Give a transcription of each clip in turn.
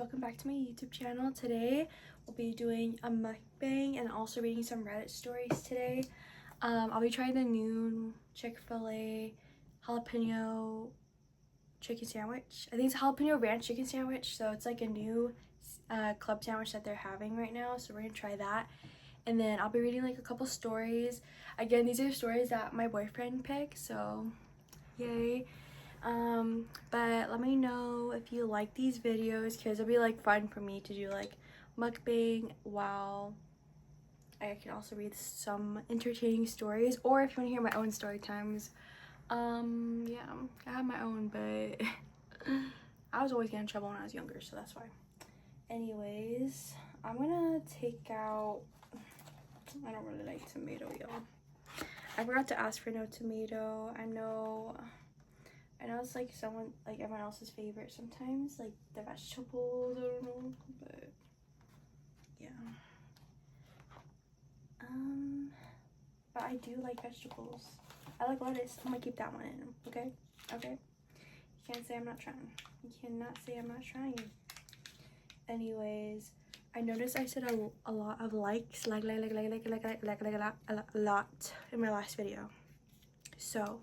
welcome back to my YouTube channel. Today we'll be doing a mukbang and also reading some Reddit stories today. I'll be trying the new Chick-fil-A jalapeno chicken sandwich. I think it's a jalapeno ranch chicken sandwich, so it's like a new club sandwich that they're having right now, so we're gonna try that. And then I'll be reading like a couple stories. Again, these are stories that my boyfriend picked, so yay. But let me know if you like these videos, because it'll be like fun for me to do like mukbang while I can also read some entertaining stories, or if you want to hear my own story times. Yeah, I have my own, but I was always getting in trouble when I was younger, so that's why. Anyways, I'm gonna take out, I don't really like tomato, y'all. I forgot to ask for no tomato. I know it's like everyone else's favorite sometimes, like the vegetables, I don't know, but yeah. But I do like vegetables. I like lettuce. I'm gonna keep that one in, okay? Okay? You can't say I'm not trying. You cannot say I'm not trying. Anyways, I noticed I said a lot of likes, a lot in my last video. So,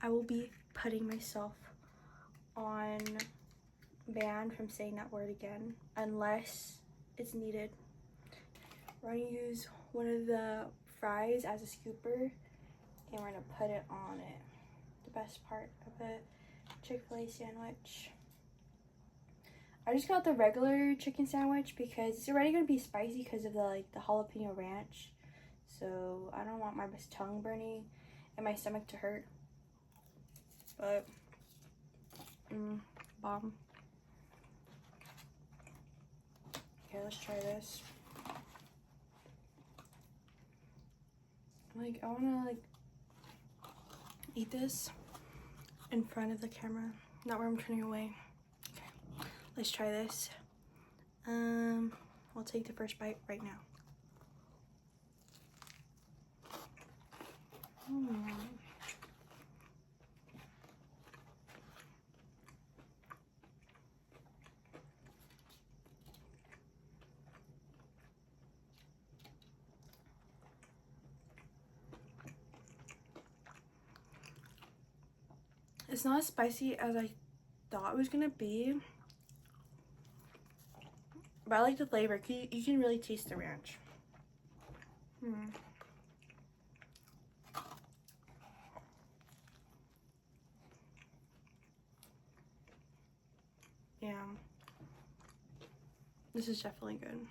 I will be putting myself on ban from saying that word again unless it's needed. We're gonna use one of the fries as a scooper and we're gonna put it on it. The best part of a Chick-fil-A sandwich. I just got the regular chicken sandwich because it's already gonna be spicy because of the jalapeno ranch. So I don't want my tongue burning and my stomach to hurt. But bomb. Okay, let's try this. I wanna eat this in front of the camera, not where I'm turning away. Okay, let's try this. I'll take the first bite right now. It's not as spicy as I thought it was gonna be, but I like the flavor. You can really taste the ranch. Yeah, this is definitely good.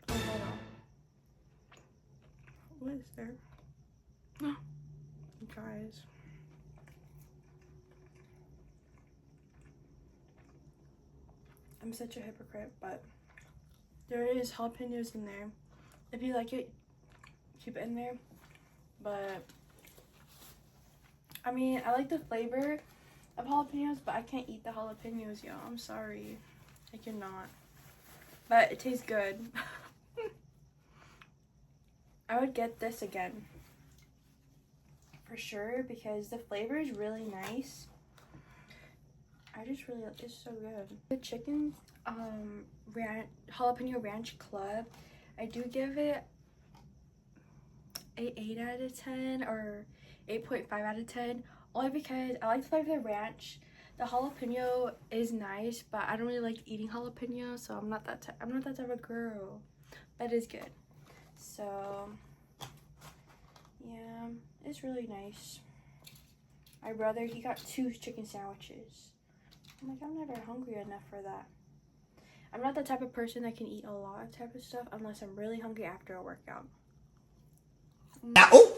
Oh, hold on. What is there? Oh, guys. I'm such a hypocrite, but there is jalapenos in there. If you like it, keep it in there. But I mean, I like the flavor of jalapenos, but I can't eat the jalapenos, y'all. I'm sorry. I cannot. But it tastes good. I would get this again. For sure, because the flavor is really nice. I just really, it's so good. The chicken jalapeno ranch club, I do give it a 8 out of 10 or 8.5 out of 10, only because I like the flavor of the ranch. The jalapeno is nice, but I don't really like eating jalapeno, so I'm not that type of girl, but it's good. So yeah, it's really nice. My brother, he got 2 chicken sandwiches. I'm like, I'm never hungry enough for that. I'm not the type of person that can eat a lot of type of stuff unless I'm really hungry after a workout. Oh!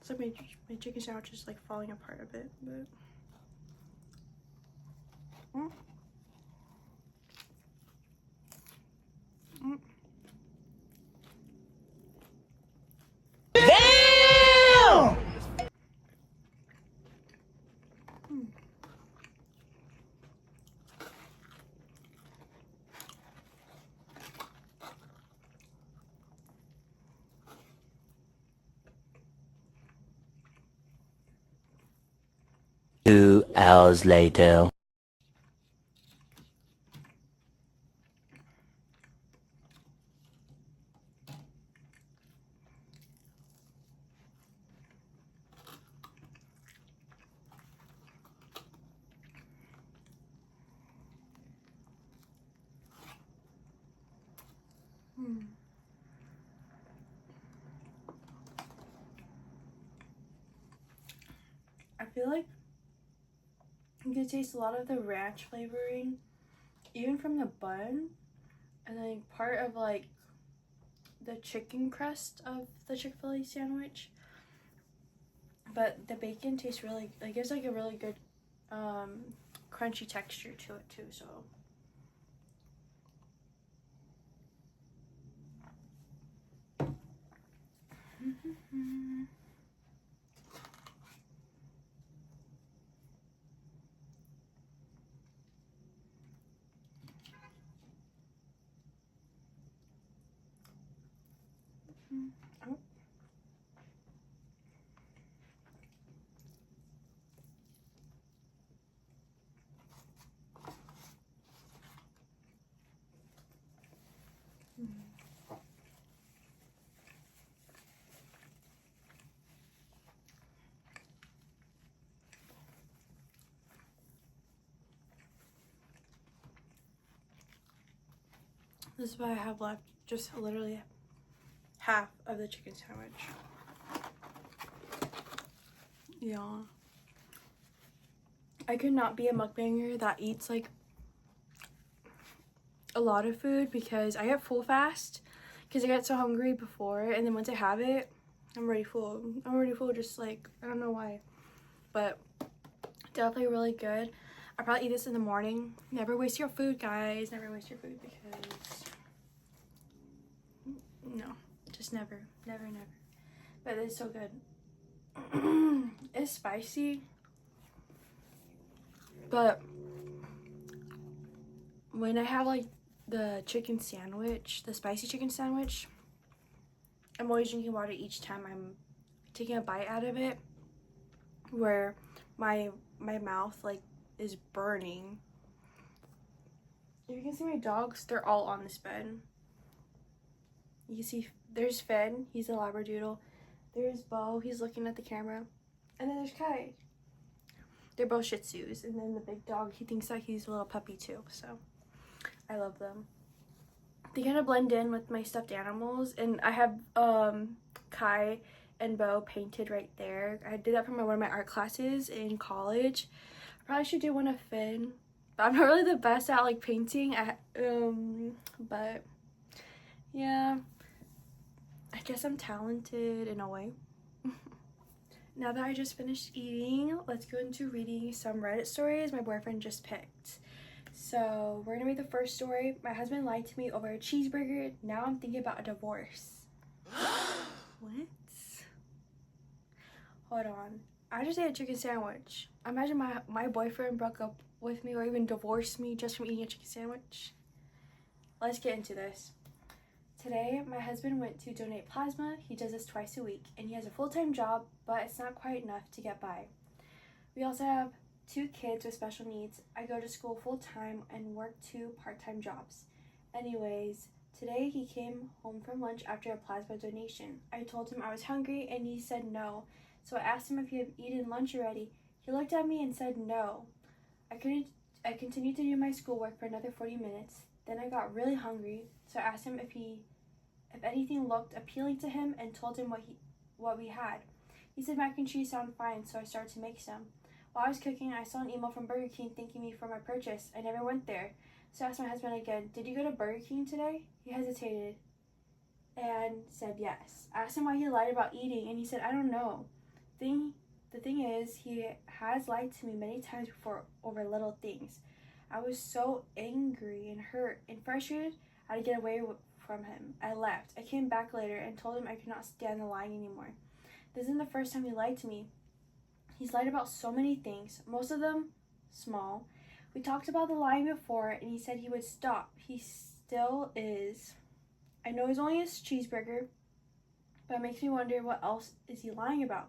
So my chicken sandwich is like falling apart a bit, but hours later. I feel like you can taste a lot of the ranch flavoring, even from the bun, and then part of like the chicken crust of the Chick-fil-A sandwich. But the bacon tastes really, like, gives like a really good crunchy texture to it too. So oh. This is what I have left, just literally half of the chicken sandwich. Yeah. I could not be a mukbanger that eats like a lot of food because I get full fast because I get so hungry before, and then once I have it, I'm already full. I'm already full, just like, I don't know why. But definitely really good. I probably eat this in the morning. Never waste your food, guys. Never waste your food because no, just never. But it's so good. It's spicy, but when I have like the chicken sandwich, the spicy chicken sandwich, I'm always drinking water each time I'm taking a bite out of it, where my mouth like is burning. If you can see my dogs, they're all on this bed. You can see there's Finn, he's a Labradoodle. There's Bo, he's looking at the camera. And then there's Kai. They're both Shih Tzus. And then the big dog, he thinks that he's a little puppy too. So I love them. They kind of blend in with my stuffed animals. And I have Kai and Bo painted right there. I did that for one of my art classes in college. I probably should do one of Finn. But I'm not really the best at like painting. But yeah, I guess I'm talented in a way. Now that I just finished eating, let's go into reading some Reddit stories my boyfriend just picked. So we're gonna read the first story. My husband lied to me over a cheeseburger. Now I'm thinking about a divorce. What? Hold on. I just ate a chicken sandwich. Imagine my boyfriend broke up with me or even divorced me just from eating a chicken sandwich. Let's get into this. Today, my husband went to donate plasma. He does this twice a week, and he has a full-time job, but it's not quite enough to get by. We also have 2 kids with special needs. I go to school full-time and work 2 part-time jobs. Anyways, today he came home from lunch after a plasma donation. I told him I was hungry, and he said no. So I asked him if he had eaten lunch already. He looked at me and said no. I continued to do my schoolwork for another 40 minutes. Then I got really hungry, so I asked him if anything looked appealing to him and told him what we had. He said mac and cheese sounded fine, so I started to make some. While I was cooking, I saw an email from Burger King thanking me for my purchase. I never went there, so I asked my husband again, "Did you go to Burger King today?" He hesitated and said yes. I asked him why he lied about eating, and he said, "I don't know." The thing is, he has lied to me many times before over little things. I was so angry and hurt and frustrated I had to get away from him. I left. I came back later and told him I could not stand the lying anymore. This isn't the first time he lied to me. He's lied about so many things, most of them small. We talked about the lying before, and he said he would stop. He still is. I know he's only a cheeseburger, but it makes me wonder what else is he lying about.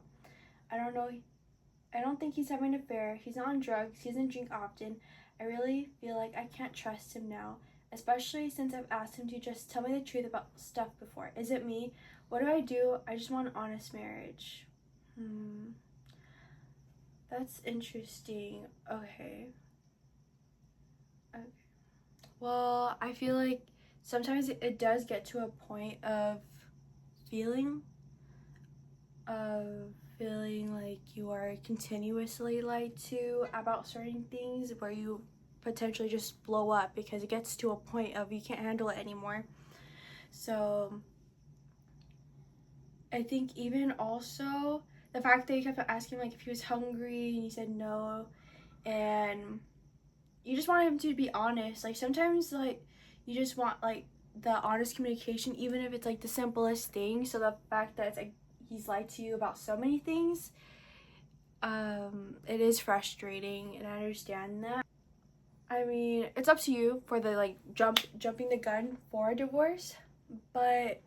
I don't know I don't think he's having an affair. He's not on drugs. He doesn't drink often. I really feel like I can't trust him now, especially since I've asked him to just tell me the truth about stuff before. Is it me? What do I do? I just want an honest marriage. That's interesting. Okay. Okay. Well, I feel like sometimes it does get to a point of feeling of feeling like you are continuously lied to about certain things, where you potentially just blow up because it gets to a point of you can't handle it anymore. So I think even also the fact that you kept asking like if he was hungry and he said no, and you just want him to be honest. Like sometimes like you just want like the honest communication, even if it's like the simplest thing. So the fact that it's like he's lied to you about so many things, it is frustrating, and I understand that. I mean, it's up to you for the like jumping the gun for a divorce, but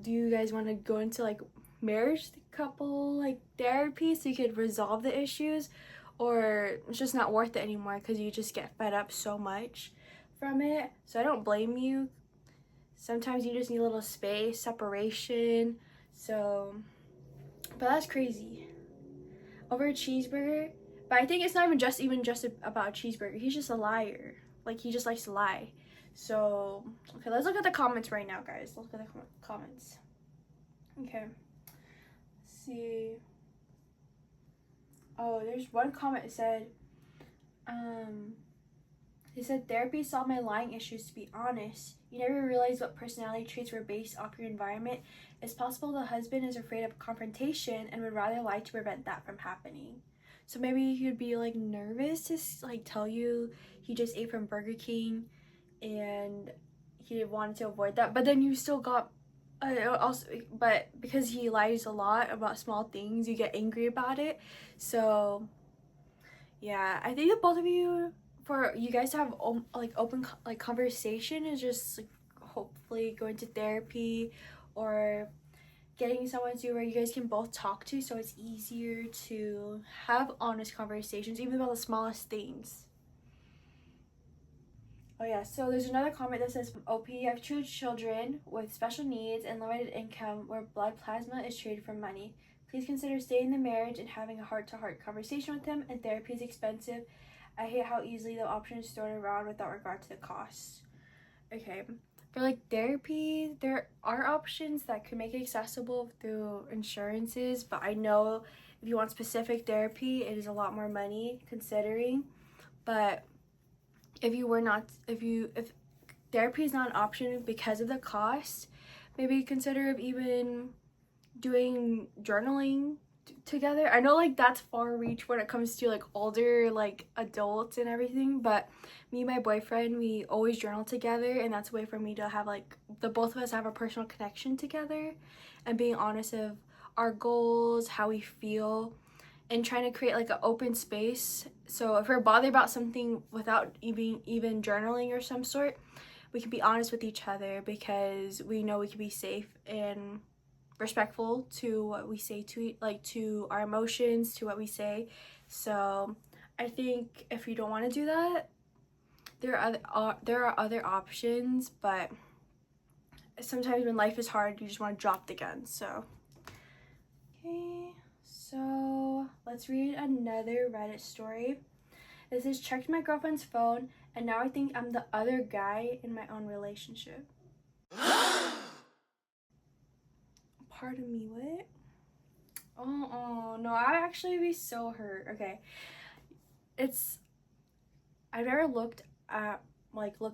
do you guys want to go into like marriage couple like therapy so you could resolve the issues, or it's just not worth it anymore because you just get fed up so much from it? So I don't blame you. Sometimes you just need a little space, separation. So, but that's crazy. Over a cheeseburger. But I think it's not even just about a cheeseburger. He's just a liar. Like he just likes to lie. So, okay, let's look at the comments right now, guys. Let's look at the comments. Okay. Let's see. Oh, there's one comment that said, he said, therapy solved my lying issues, to be honest. You never realize what personality traits were based off your environment. It's possible the husband is afraid of confrontation and would rather lie to prevent that from happening. So maybe he'd be like nervous to like tell you he just ate from Burger King and he wanted to avoid that. But then you still got also, but because he lies a lot about small things, you get angry about it. So yeah, I think that both of you, for you guys to have like open like conversation, is just like hopefully going to therapy or getting someone to where you guys can both talk to, so it's easier to have honest conversations even about the smallest things. Oh yeah, so there's another comment that says, OP, I have 2 children with special needs and limited income where blood plasma is traded for money. Please consider staying in the marriage and having a heart-to-heart conversation with him, and therapy is expensive. I hate how easily the option is thrown around without regard to the cost. Okay, for like therapy, there are options that could make it accessible through insurances, but I know if you want specific therapy, it is a lot more money considering. But if therapy is not an option because of the cost, maybe consider even doing journaling together. I know like that's far reach when it comes to like older like adults and everything, but me and my boyfriend, we always journal together, and that's a way for me to have like the both of us have a personal connection together and being honest of our goals, how we feel, and trying to create like an open space. So if we're bothered about something without even journaling or some sort, we can be honest with each other because we know we can be safe and respectful to what we say to our emotions, to what we say. So I think if you don't want to do that, there are other options, but sometimes when life is hard, you just want to drop the gun. So okay, so let's read another Reddit story. This is, checked my girlfriend's phone and now I think I'm the other guy in my own relationship. Pardon me, what? Oh no, I'd actually be so hurt. Okay, I've never looked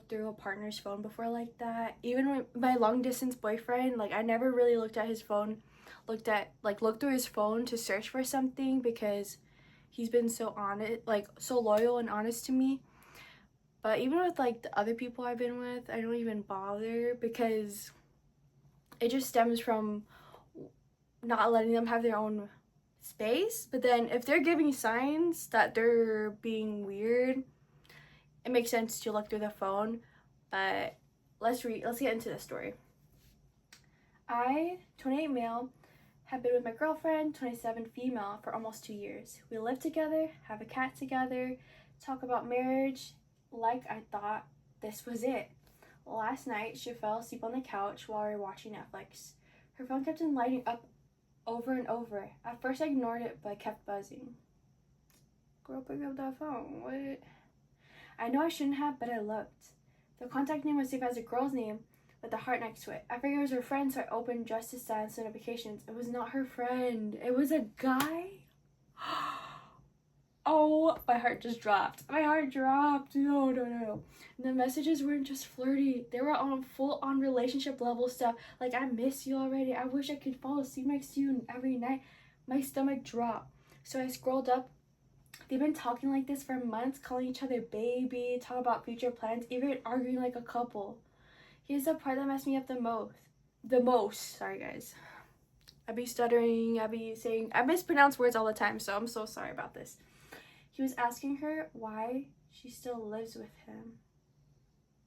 through a partner's phone before like that. Even with my long distance boyfriend, like I never really looked at his phone, looked through his phone to search for something because he's been so honest, like so loyal and honest to me. But even with like the other people I've been with, I don't even bother because it just stems from not letting them have their own space. But then if they're giving signs that they're being weird, it makes sense to look through the phone. But let's get into the story. I, 28 male, Have been with my girlfriend, 27, female, for almost 2 years. We live together, have a cat together, talk about marriage like I thought this was it. Last night, she fell asleep on the couch while we were watching Netflix. Her phone kept on lighting up over and over. At first, I ignored it, but it kept buzzing. Girl, pick up that phone. What? I know I shouldn't have, but I looked. The contact name was saved as a girl's name with a heart next to it. I figured it was her friend, so I opened just to silence notifications. It was not her friend. It was a guy. Oh, my heart just dropped. My heart dropped. No. The messages weren't just flirty. They were on full-on relationship level stuff. Like, I miss you already. I wish I could fall asleep next to you every night. My stomach dropped. So I scrolled up. They've been talking like this for months, calling each other baby, talking about future plans, even arguing like a couple. Here's the part that messed me up the most. Sorry, guys. I be stuttering. I mispronounce words all the time, so I'm so sorry about this. He was asking her why she still lives with him.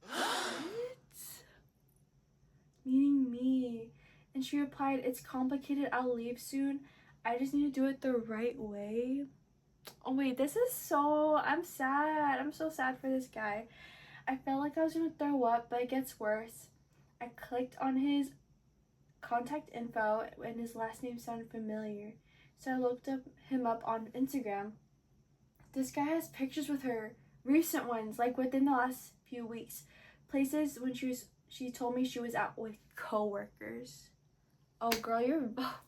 What? Meaning me. And she replied, it's complicated. I'll leave soon. I just need to do it the right way. Oh, wait. I'm sad. I'm so sad for this guy. I felt like I was going to throw up, but it gets worse. I clicked on his contact info and his last name sounded familiar. So I looked him up on Instagram. This guy has pictures with her, recent ones, like within the last few weeks. Places when she told me she was out with coworkers. Oh, girl,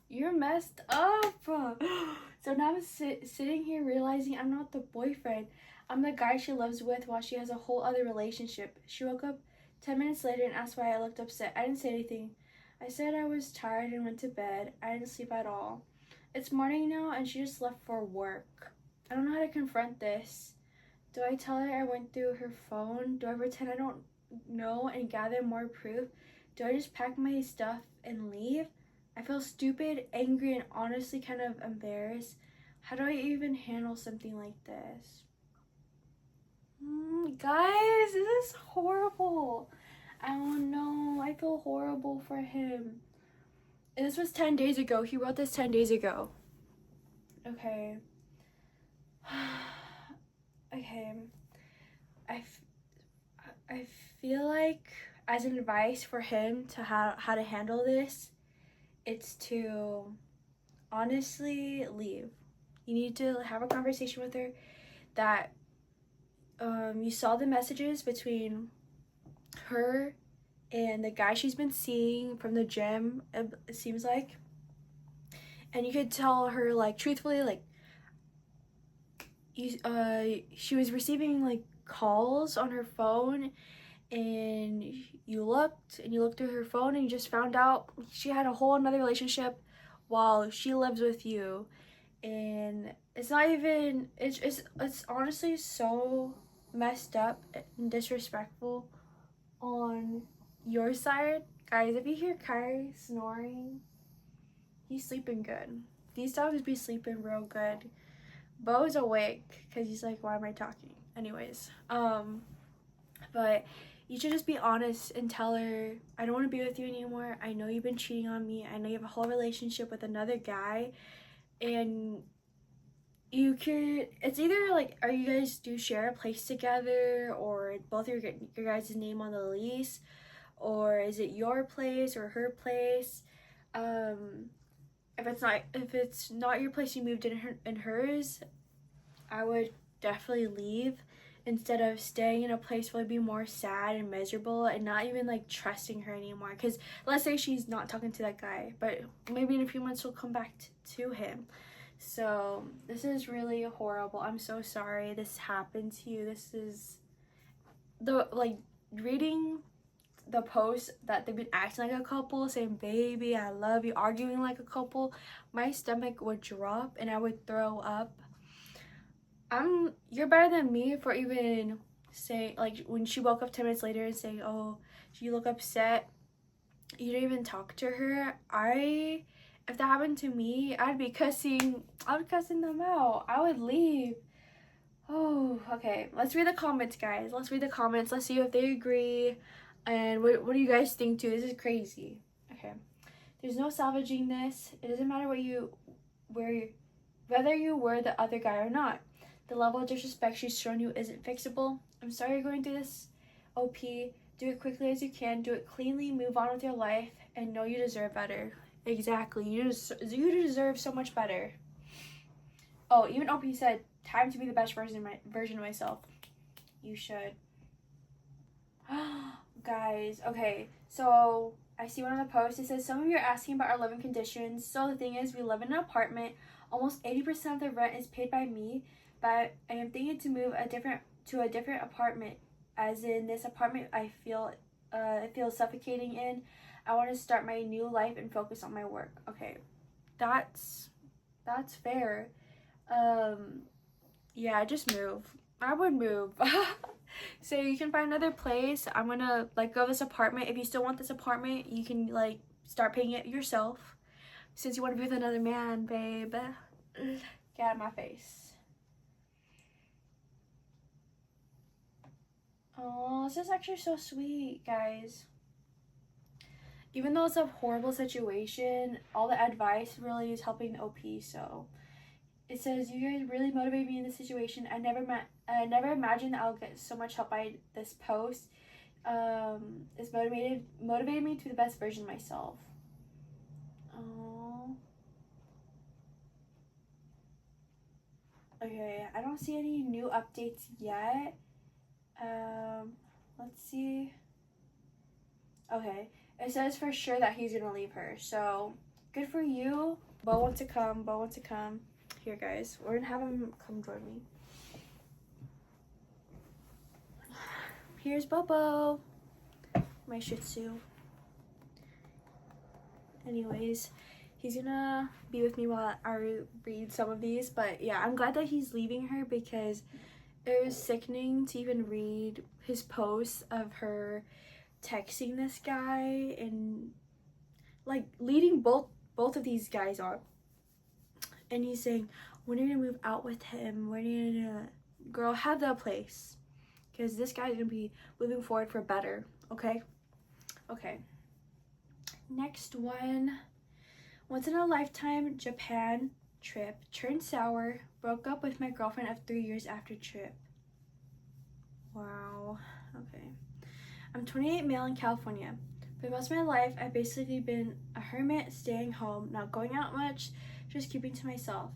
you're messed up. So now I'm sitting here realizing I'm not the boyfriend. I'm the guy she lives with while she has a whole other relationship. She woke up 10 minutes later and asked why I looked upset. I didn't say anything. I said I was tired and went to bed. I didn't sleep at all. It's morning now and she just left for work. I don't know how to confront this. Do I tell her I went through her phone? Do I pretend I don't know and gather more proof? Do I just pack my stuff and leave? I feel stupid, angry, and honestly kind of embarrassed. How do I even handle something like this? Guys, this is horrible. I don't know. I feel horrible for him. And this was 10 days ago. He wrote this 10 days ago. Okay. Okay. I feel like as an advice for him to how to handle this, it's to honestly leave. You need to have a conversation with her that you saw the messages between her and the guy she's been seeing from the gym, it seems like. And you could tell her, like, truthfully, like, she was receiving, like, calls on her phone, and you looked through her phone and you just found out she had a whole another relationship while she lives with you. And it's not even, it's honestly so messed up and disrespectful on your side. Guys, if you hear Kai snoring, he's sleeping good. These dogs be sleeping real good. Bo's awake because he's like, why am I talking? Anyways, but you should just be honest and tell her, I don't want to be with you anymore. I know you've been cheating on me. I know you have a whole relationship with another guy. And you could, it's either like, are you guys do share a place together, or both your guys' name on the lease, or is it your place or her place? If it's not your place, you moved in hers, I would definitely leave instead of staying in a place where it'd be more sad and miserable and not even like trusting her anymore. Because let's say she's not talking to that guy, but maybe in a few months she'll come back to him. So this is really horrible. I'm so sorry this happened to you. This is reading the post that they've been acting like a couple, saying baby I love you, arguing like a couple, my stomach would drop and I would throw up. You're better than me for even saying, like, when she woke up 10 minutes later and saying, oh, you look upset, you didn't even talk to her. If that happened to me, I would cussing them out. I would leave. Oh, okay. Let's read the comments, guys. Let's read the comments. Let's see if they agree. And what do you guys think too? This is crazy. Okay. There's no salvaging this. It doesn't matter whether you were the other guy or not. The level of disrespect she's shown you isn't fixable. I'm sorry you're going through this, OP. Do it quickly as you can. Do it cleanly. Move on with your life. And know you deserve better. Exactly. You deserve so much better. Oh, even OP said, time to be the best version of myself. You should. Guys, okay. So, I see one on the post. It says, some of you are asking about our living conditions. So, the thing is, we live in an apartment. Almost 80% of the rent is paid by me. But I am thinking to move to a different apartment. As in, this apartment I feel suffocating in. I want to start my new life and focus on my work. Okay. That's fair. Yeah, just move. I would move. So you can find another place. I'm gonna let go of this apartment. If you still want this apartment, you can like start paying it yourself. Since you want to be with another man, babe. Get out of my face. Oh, this is actually so sweet, guys. Even though it's a horrible situation, all the advice really is helping the OP, so. It says, you guys really motivated me in this situation. I never imagined that I'll get so much help by this post. It's motivated me to be the best version of myself. Oh. Okay, I don't see any new updates yet. Let's see. Okay, it says for sure that he's gonna leave her. So, good for you. Bo wants to come. Here, guys, we're gonna have him come join me. Here's Bobo, my Shih Tzu. Anyways, he's gonna be with me while I read some of these. But yeah, I'm glad that he's leaving her because it was sickening to even read his posts of her texting this guy and like leading both of these guys on. And he's saying, when are you gonna move out with him? When are you gonna, girl, have that place? Because this guy's gonna be moving forward for better, okay? Okay. Next one. Once in a lifetime Japan trip. Turned sour. Broke up with my girlfriend of 3 years after trip. Wow. Okay. I'm 28, male in California. For most of my life, I've basically been a hermit, staying home, not going out much, just keeping to myself.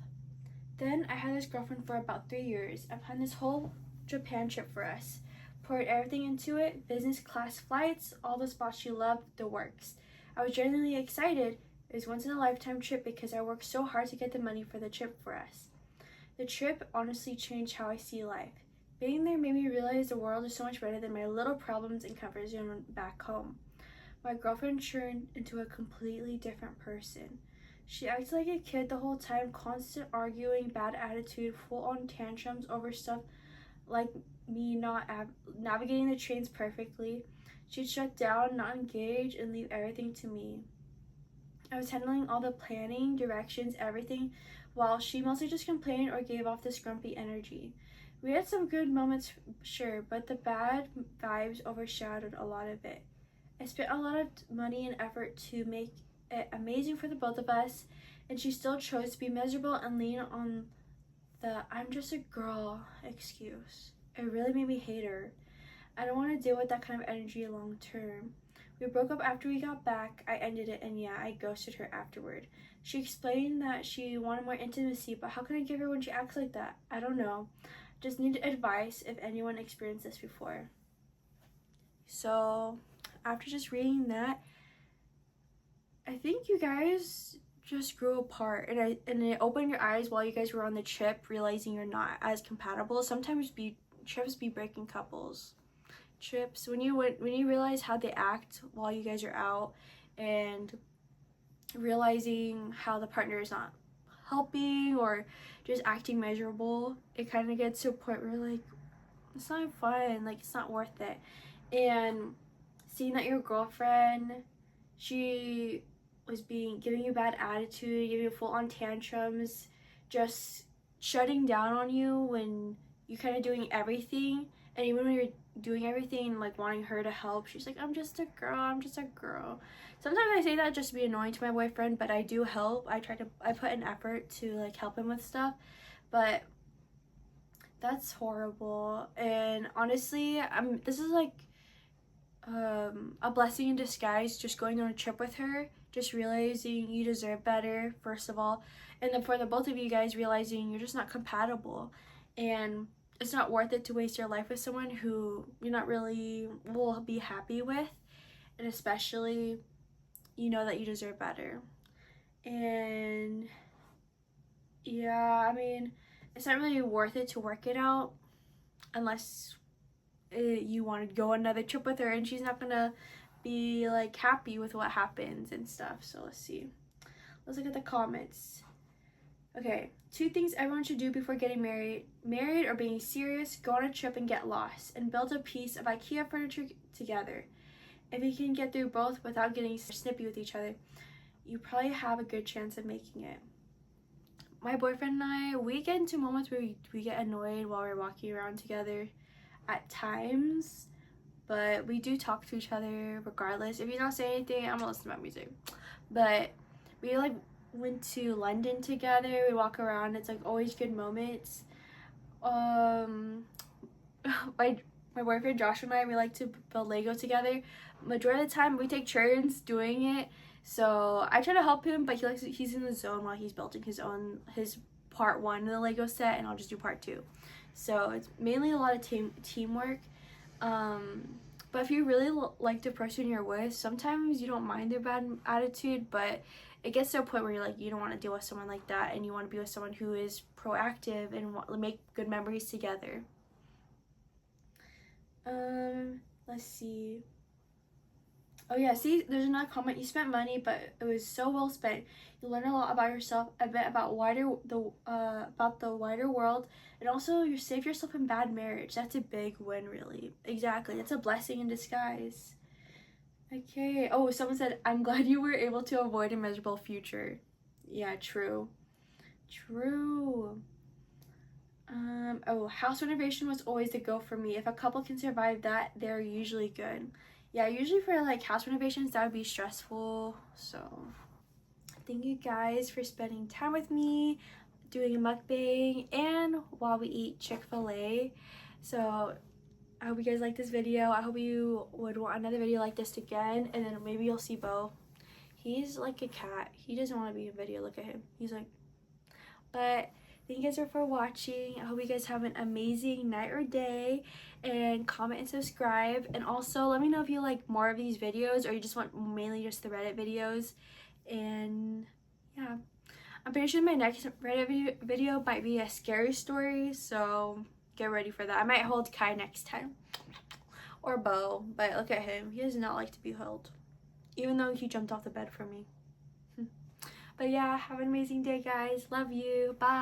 Then I had this girlfriend for about 3 years. I planned this whole Japan trip for us. Poured everything into it, business class flights, all the spots she loved, the works. I was genuinely excited. It was once in a lifetime trip because I worked so hard to get the money for the trip for us. The trip honestly changed how I see life. Being there made me realize the world is so much better than my little problems and comfort zone back home. My girlfriend turned into a completely different person. She acted like a kid the whole time, constant arguing, bad attitude, full-on tantrums over stuff like me not navigating the trains perfectly. She'd shut down, not engage, and leave everything to me. I was handling all the planning, directions, everything, while she mostly just complained or gave off this grumpy energy. We had some good moments, sure, but the bad vibes overshadowed a lot of it. I spent a lot of money and effort to make it amazing for the both of us, and she still chose to be miserable and lean on the "I'm just a girl" excuse. It really made me hate her. I don't want to deal with that kind of energy long term. We broke up after we got back. I ended it, and yeah, I ghosted her afterward. She explained that she wanted more intimacy, but how can I give her when she acts like that? I don't know. Just need advice if anyone experienced this before. So, after just reading that, I think you guys just grew apart, and it opened your eyes while you guys were on the trip, realizing you're not as compatible. Sometimes trips be breaking couples. Trips, when you realize how they act while you guys are out, and realizing how the partner is not helping or just acting miserable, it kind of gets to a point where like it's not fun, like it's not worth it. And seeing that your girlfriend, she was giving you bad attitude, giving you full-on tantrums, just shutting down on you when you kind of doing everything, And even when you're doing everything, like wanting her to help, she's like, I'm just a girl, I'm just a girl. Sometimes I say that just to be annoying to my boyfriend, but I do help. I put an effort to like help him with stuff, but that's horrible. And honestly, this is like a blessing in disguise, just going on a trip with her, just realizing you deserve better, first of all, and then for the both of you guys realizing you're just not compatible, and it's not worth it to waste your life with someone who you're not really will be happy with, and especially you know that you deserve better. And yeah, I mean, it's not really worth it to work it out unless you want to go another trip with her and she's not gonna be like happy with what happens and stuff. So let's look at the comments. Okay, 2 things everyone should do before getting married or being serious: go on a trip and get lost, and build a piece of IKEA furniture together. If you can get through both without getting snippy with each other, you probably have a good chance of making it. My boyfriend and I, we get into moments where we get annoyed while we're walking around together at times, but we do talk to each other regardless. If you don't say anything, I'm gonna listen to my music. But we like went to London together, we walk around, it's like always good moments. My boyfriend Josh and I, we like to build Lego together. Majority of the time we take turns doing it, so I try to help him, but he's in the zone while he's building his part 1 of the Lego set, and I'll just do part 2. So it's mainly a lot of teamwork. But if you really like the person you're with, sometimes you don't mind their bad attitude, but it gets to a point where you're like, you don't want to deal with someone like that, and you want to be with someone who is proactive and make good memories together. Let's see. Oh yeah, see, there's another comment. You spent money, but it was so well spent. You learn a lot about yourself, a bit about the wider world, and also you save yourself in bad marriage. That's a big win, really. Exactly, that's a blessing in disguise. Okay. Oh, someone said, I'm glad you were able to avoid a miserable future. Yeah, true. True. Oh, house renovation was always the go for me. If a couple can survive that, they're usually good. Yeah, usually for like house renovations, that would be stressful. So thank you guys for spending time with me, doing a mukbang, and while we eat Chick-fil-A. So I hope you guys like this video. I hope you would want another video like this again, and then maybe you'll see Bo. He's like a cat. He doesn't want to be in a video. Look at him. He's like, but thank you guys for watching. I hope you guys have an amazing night or day, and comment and subscribe, and also let me know if you like more of these videos or you just want mainly just the Reddit videos. And yeah, I'm pretty sure my next Reddit video might be a scary story, so get ready for that. I might hold Kai next time, or Bo, but look at him. He does not like to be held, even though he jumped off the bed for me. But yeah, have an amazing day, guys. Love you. Bye.